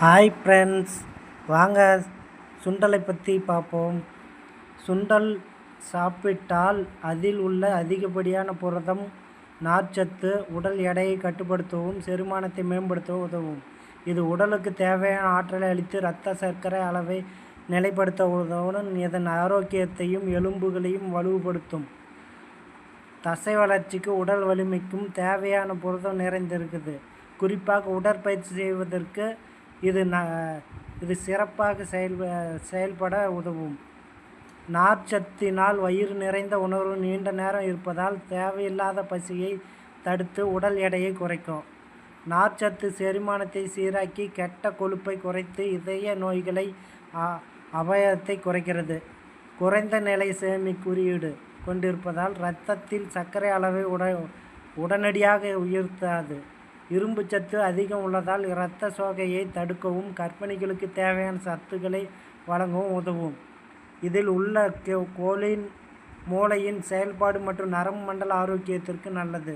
Hi friends, வாங்க சுண்டலை பற்றி பார்ப்போம். சுண்டல் சாப்பிட்டால் அதில் உள்ள அதிகப்படியான புரதம், நார்ச்சத்து உடல் எடையை கட்டுப்படுத்தவும் செரிமானத்தை மேம்படுத்தவும் உதவும். இது உடலுக்கு தேவையான ஆற்றலை அளித்து இரத்த சர்க்கரை அளவை நிலைப்படுத்த உதவும். இதன் ஆரோக்கியத்தையும் எலும்புகளையும் வலுப்படுத்தும். தசை வளர்ச்சிக்கு உடல் வலிமைக்கும் தேவையான புரதம் நிறைந்திருக்குது. குறிப்பாக உடற்பயிற்சி செய்வதற்கு இது சிறப்பாக செயல்பட உதவும். நார்ச்சத்தினால் வயிறு நிறைந்த உணர்வு நீண்ட நேரம் இருப்பதால் தேவையில்லாத பசியை தடுத்து உடல் எடையை குறைக்கும். நார்ச்சத்து செரிமானத்தை சீராக்கி கெட்ட கொழுப்பை குறைத்து இதய நோய்களை அபாயத்தை குறைக்கிறது. குறைந்த நிலை சேமி குறியீடு கொண்டிருப்பதால் இரத்தத்தில் சர்க்கரை அளவை உடனடியாக உயர்த்தாது. இரும்பு சத்து அதிகம் உள்ளதால் இரத்த சோகையை தடுக்கவும் கர்ப்பிணிகளுக்கு தேவையான சத்துக்களை வழங்கவும் உதவும். இதில் உள்ள கோலின் மூளையின் செயல்பாடு மற்றும் நரம்பு மண்டல ஆரோக்கியத்திற்கு நல்லது.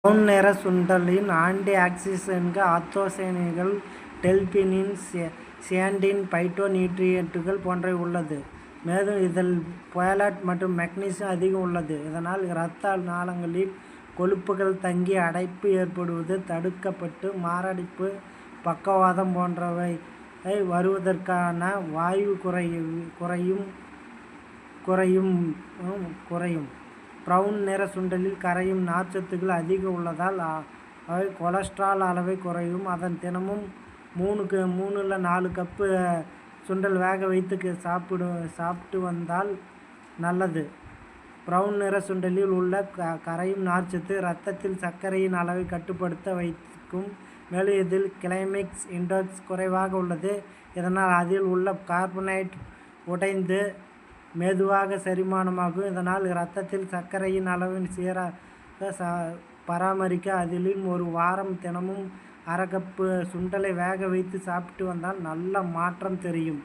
பிரவுன் நிற சுண்டலின் ஆன்டி ஆக்சிடென்ட்கள், ஆந்தோசைன்கள், டெர்பெனின், சியானின், பைட்டோ நியூட்ரியன்ட்டுகள் போன்றவை உள்ளது. மேலும் இதில் ஃபோலேட் மற்றும் மெக்னீசியம் அதிகம் உள்ளது. இதனால் இரத்த நாளங்களில் கொழுப்புகள் தங்கி அடைப்பு ஏற்படுவது தடுக்கப்பட்டு மாரடைப்பு, பக்கவாதம் போன்றவை வருவதற்கான வாய்வு குறையும். பிரவுன் நிற சுண்டலில் கரையும் நார்ச்சத்துக்கள் அதிகம் உள்ளதால் அவை கொலஸ்ட்ரால் அளவை குறையும். அதன் தினமும் 3-4 கப்பு சுண்டல் வேக வைத்து சாப்பிட்டு வந்தால் நல்லது. பிரவுன் நிற சுண்டலில் உள்ள கரையும் நார்ச்சத்து இரத்தத்தில் சர்க்கரையின் அளவை கட்டுப்படுத்த வைக்கும். மேலும் இதில் கிளைமெக்ஸ் இண்டெக்ஸ் குறைவாக உள்ளது. இதனால் அதில் உள்ள கார்போஹைட்ரேட் உடைந்து மெதுவாக செரிமானமாகும். இதனால் இரத்தத்தில் சர்க்கரையின் அளவின் சீராக பராமரிக்க அதிலும் ஒரு வாரம் தினமும் 1/2 கப்பு சுண்டலை வேக வைத்து சாப்பிட்டு வந்தால் நல்ல மாற்றம் தெரியும்.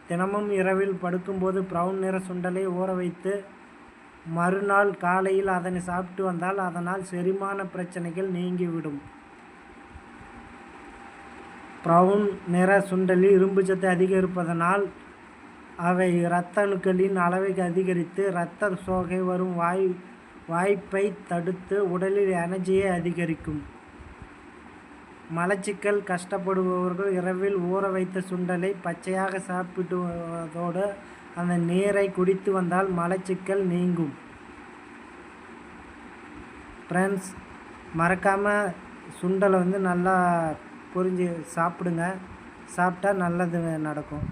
தினமும் இரவில் படுக்கும்போது பிரவுன் நிற சுண்டலை ஊற வைத்து மறுநாள் காலையில் அதனை சாப்பிட்டு வந்தால் அதனால் செரிமான பிரச்சனைகள் நீங்கிவிடும். பிரவுன் நிற சுண்டலில் இரும்புச்சத்து அதிகம் இருப்பதனால் அவை இரத்த அணுக்களின் அளவை அதிகரித்து இரத்த சோகை வரும் வாய்ப்பை தடுத்து உடலில் எனர்ஜியை அதிகரிக்கும். மலச்சிக்கல் கஷ்டப்படுபவர்கள் இரவில் ஊற வைத்த சுண்டலை பச்சையாக சாப்பிடுவதோடு அந்த நீரை குடித்து வந்தால் மலச்சிக்கல் நீங்கும். ஃப்ரெண்ட்ஸ், மறக்காமல் சுண்டலை நல்லா புரிஞ்சு சாப்பிடுங்க. சாப்பிட்டா நல்லது நடக்கும்.